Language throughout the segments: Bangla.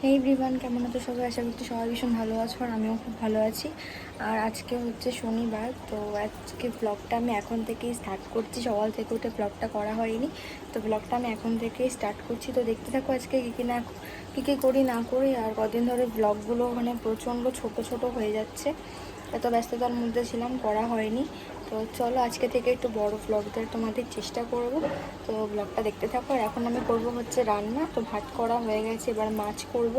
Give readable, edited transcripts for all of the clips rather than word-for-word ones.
এই এভরিওয়ান, কেমন আছো সবাই? আশা করছি সবাই ভীষণ ভালো আছো, আর আমিও খুব ভালো আছি। আর আজকে হচ্ছে শনিবার, তো আজকে ব্লগটা আমি এখন থেকেই স্টার্ট করছি। সকাল থেকে উঠে ব্লগটা করা হয়নি, তো ব্লগটা আমি এখন থেকেই স্টার্ট করছি। তো দেখতে থাকো আজকে কী কী করি না করি। আর কদিন ধরে ব্লগগুলো মানে প্রচণ্ড ছোট ছোট হয়ে যাচ্ছে, এত ব্যস্ততার মধ্যে ছিলাম, করা হয়নি। তো চলো আজকে থেকে একটু বড় ব্লগ দেওয়ার তোমাদের চেষ্টা করব। তো ব্লগটা দেখতে থাকো। আর এখন আমি করব হচ্ছে রান্না। তো ভাত করা হয়ে গেছে, এবার মাছ করব।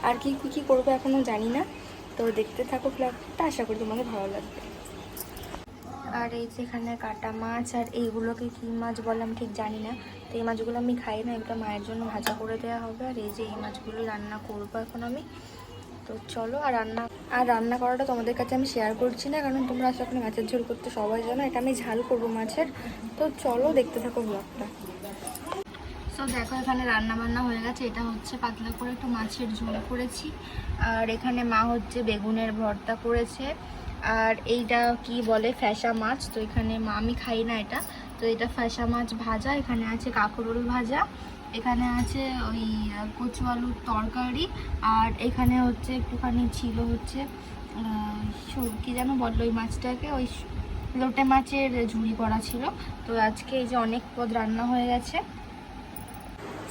আর কি করব এখনও জানি না। তো দেখতে থাকো ব্লগটা, আশা করি তোমাদের ভালো লাগবে। আর এই যেখানে কাটা মাছ, আর এইগুলোকে কী মাছ বললাম ঠিক জানি না। তো এই মাছগুলো আমি খাই না, এগুলো মায়ের জন্য ভাজা করে দেওয়া হবে। আর এই যে এই মাছগুলো রান্না করবো এখন আমি। তো চলো। আর রান্না করাটা তোমাদের কাছে আমি শেয়ার করছি না, কারণ তোমরা আশা করি মাছের ঝোল করতে সবাই জানো। এটা আমি ঝাল করবো মাছের। তো চলো দেখতে থাকো ব্লগটা। তো দেখো এখানে রান্না বান্না হয়ে গেছে। এটা হচ্ছে পাতলা করে একটু মাছের ঝোল করেছি। আর এখানে মা হচ্ছে বেগুনের ভর্তা করেছে। আর এইটা কি বলে, ফ্যাসা মাছ। তো এখানে মা, আমি খাই না এটা, তো এটা ফ্যাসা মাছ ভাজা। এখানে আছে কাঁকরোল ভাজা, এখানে আছে ওই কচু আলুর তরকারি। আর এখানে হচ্ছে একটুখানি ছিল হচ্ছে কি যেন বললো ওই মাছটাকে, ওই লোটে মাছের ঝুড়ি করা ছিল। তো আজকে এই যে অনেক পদ রান্না হয়ে গেছে।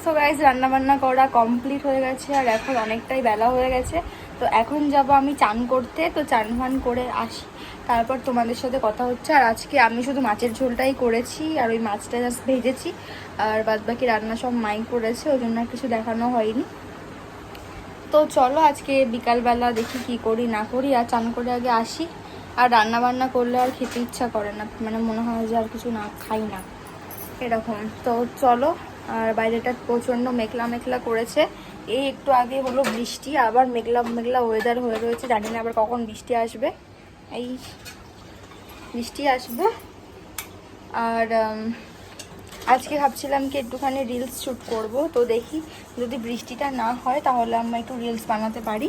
সো গাইজ, রান্নাবান্না করা কমপ্লিট হয়ে গেছে, আর এখন অনেকটাই বেলা হয়ে গেছে। তো এখন যাব আমি চান করতে। তো চান ফান করে আসি, তারপর তোমাদের সাথে কথা হচ্ছে। আর আজকে আমি শুধু মাছের ঝোলটাই করেছি, আর ওই মাছটা জাস্ট ভেজেছি। আর বাদবাকি রান্না সব মাই করেছে, ওই জন্য আর কিছু দেখানো হয়নি। তো চলো আজকে বিকালবেলা দেখি কি করি না করি। আর চান করে আগে আসি। আর রান্না বান্না করলে আর খেতে ইচ্ছা করে না, মানে মনে হয় যে আর কিছু না খাই না এরকম। তো চলো। আর বাইরেটা প্রচণ্ড মেঘলা মেঘলা করেছে। এই একটু আগে হলো বৃষ্টি, আবার মেঘলা মেঘলা ওয়েদার হয়ে রয়েছে। জানি না আবার কখন বৃষ্টি আসবে। এই বৃষ্টি আসবে। আর আজকে ভাবছিলাম কি একটুখানি রিলস শ্যুট করব। তো দেখি যদি বৃষ্টিটা না হয় তাহলে আমরা একটু রিলস বানাতে পারি।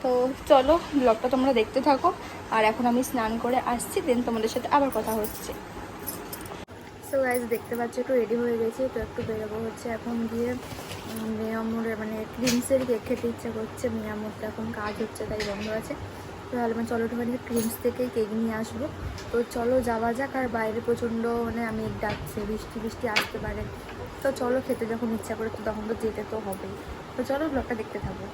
তো চলো ব্লগটা তোমরা দেখতে থাকো। আর এখন আমি স্নান করে আসছি, দেন তোমাদের সাথে আবার কথা হচ্ছে। সো গাইজ, দেখতে পাচ্ছ একটু রেডি হয়ে গেছি। তো একটু বেরোবো হচ্ছে এখন গিয়ে মিয়ামোড়ে, মানে ক্রিমসের কেক খেতে ইচ্ছা করছে। মিয়ামোড়টা এখন কাজ হচ্ছে, তাই বন্ধ আছে। তো তাহলে চলো একটুখানি ক্রিমস থেকেই কেক নিয়ে আসবো। তো চলো যাওয়া যাক। আর বাইরে প্রচণ্ড মানে আমি ডাকছে, বৃষ্টি বৃষ্টি আসতে পারে। তো চলো, খেতে যখন ইচ্ছা করে তো তখন তো যেতে তো হবেই। তো চলো ব্লগটা দেখতে থাকবো।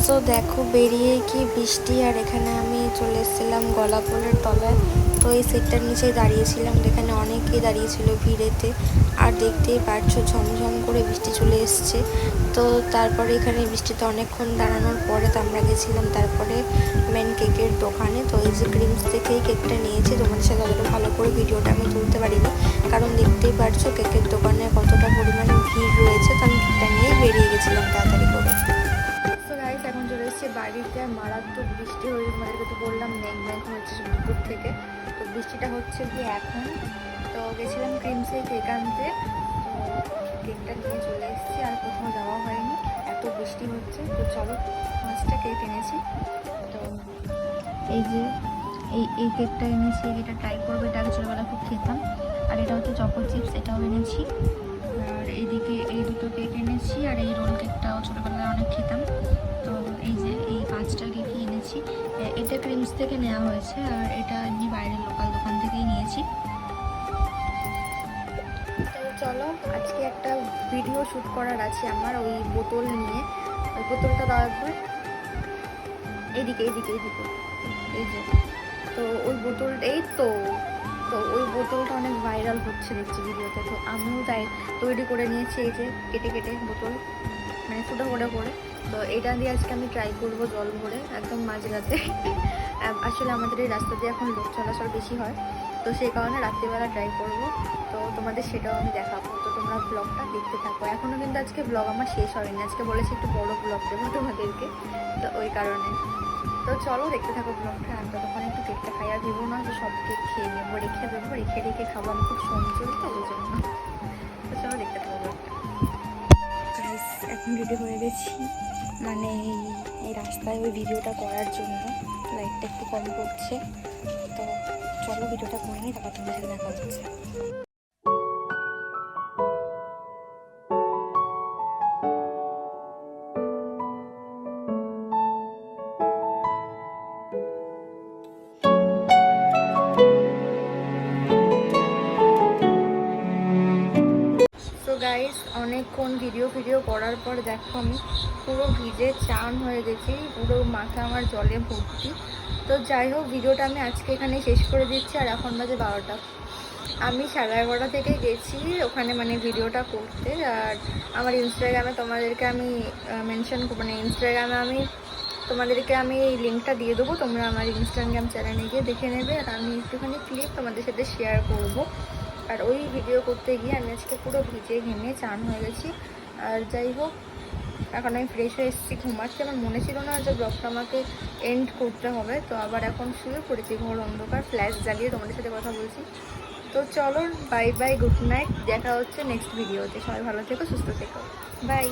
সো দেখো বেরিয়ে কি বৃষ্টি। আর এখানে আমি চলে এসেছিলাম গলাপোলের তলায়। তো এই সিটটার নিচেই দাঁড়িয়েছিলাম, যেখানে অনেকেই দাঁড়িয়েছিল ভিড়েতে। আর দেখতেই পারছো ঝমঝম করে বৃষ্টি চলে এসছে। তো তারপরে এখানে বৃষ্টিতে অনেকক্ষণ দাঁড়ানোর পরে তো আমরা গেছিলাম তারপরে মেন কেকের দোকানে। তো এই যে ক্রিমস থেকেই কেকটা নিয়েছি। তোমাদের সাথে অতটা ভালো করে ভিডিওটা আমি তুলতে পারিনি, কারণ দেখতেই পারছো কেকের দোকানে কতটা পরিমাণে ভিড় রয়েছে। তো আমি কেকটা নিয়েই বেরিয়ে গেছিলাম তাড়াতাড়ি করে। তো গাইস, এখন চলে এসেছি বাড়িতে। মারাত্মক বৃষ্টি হয়ে, তোমাদেরকে তো বললাম মেঘ হচ্ছে দুপুর থেকে। তো বৃষ্টিটা হচ্ছে কি এখন। তো গেছিলাম ক্রিমসে কেক আনতে। তো কেকটা নিয়ে চলে এসেছি, আর কোথাও যাওয়া হয়নি, এত বৃষ্টি হচ্ছে। তো চলো, 5টা কেক এনেছি। তো এই যে এই কেকটা এনেছি, এটা ট্রাই করবো। এটা আগে ছোটোবেলা খুব খেতাম। আর এটা হচ্ছে চকো চিপস, এটাও এনেছি। আর এইদিকে এই দুটো কেক এনেছি। আর এই রোল কেকটাও ছোটোবেলায় অনেক খেতাম। তো এই যে এই 5টা কেকই এনেছি। এটা ক্রিমস থেকে নেওয়া হয়েছে, আর এটা এমনি বাইরের লোকাল দোকান থেকেই নিয়েছি। তো চলো, আজকে একটা ভিডিও শ্যুট করার আছে আমার ওই বোতল নিয়ে। ওই বোতলটা দাও একবার, এইদিকে এইদিকে এইদিকে, এই যে। তো ওই বোতলটা, এই তো তো ওই বোতলটা অনেক ভাইরাল হচ্ছে দেখছি ভিডিওতে। তো আমিও তাই তৈরি করে নিয়েছি, এই যে কেটে কেটে বোতল, মানে ফুটো করে করে। তো এটা দিয়ে আজকে আমি ট্রাই করব জল ভরে একদম মাঝরাতে। আসলে আমাদের এই রাস্তা দিয়ে এখন লোক চলাচল বেশি হয়, তো সেই কারণে রাত্রিবেলা ট্রাই করব। তো তোমাদের সেটাও আমি দেখাবো। তো তোমরা ব্লগটা দেখতে থাকো। এখনও কিন্তু আজকে ব্লগ আমার শেষ হয়নি, আজকে বলেছি একটু বড় ব্লগ দেবো তোমাদেরকে, তো ওই কারণে। তো চলো দেখতে থাকো ব্লগটা। আর ততক্ষণ একটু কেকটা খাই। আর ভেবো না যে সব কেক খেয়ে নেবো, রেখে দেবো, রেখে রেখে খাবো। আমি খুব সঞ্চয়, তো ওই জন্য। তো চলো দেখতে থাকো ব্লগটা। গাইস, এখন রেডি হয়ে গেছি, মানে এই রাস্তায় ওই ভিডিওটা করার জন্য। লাইটটা একটু কম পড়ছে। তো চলো ভিডিওটা করে নিই, তারপর তোমার সাথে দেখা হচ্ছে। অনেকক্ষণ ভিডিও করার পর দেখো আমি পুরো ভিজে চান হয়ে গেছি, পুরো মাথা আমার জলে ভর্তি। তো যাই হোক, ভিডিওটা আমি আজকে এখানে শেষ করে দিচ্ছি। আর এখন বাজে 12টা। আমি 11:30 থেকে গেছি ওখানে মানে ভিডিওটা করতে। আর আমার ইনস্টাগ্রামে তোমাদেরকে আমি ইনস্টাগ্রামে আমি তোমাদেরকে আমি লিঙ্কটা দিয়ে দেবো, তোমরা আমার ইনস্টাগ্রাম চ্যানেলে গিয়ে দেখে নেবে। আর আমি একটুখানি ক্লিপ তোমাদের সাথে শেয়ার করব। আর ওই ভিডিও করতে গিয়ে আমি আজকে পুরো ভিজে ঘেমে চান হয়ে গেছি। আর যাই হোক, এখন আমি ফ্রেশ হয়ে এসেছি, ঘুমাচ্ছি। আমার মনে ছিল না যে ব্লগটা আমাকে এন্ড করতে হবে, তো আবার এখন শুয়ে পড়েছি ঘোর অন্ধকার, ফ্ল্যাশ জ্বালিয়ে তোমাদের সাথে কথা বলছি। তো চলো, বাই বাই, গুড নাইট, দেখা হচ্ছে নেক্সট ভিডিওতে। সবাই ভালো থেকো, সুস্থ থেকো, বাই।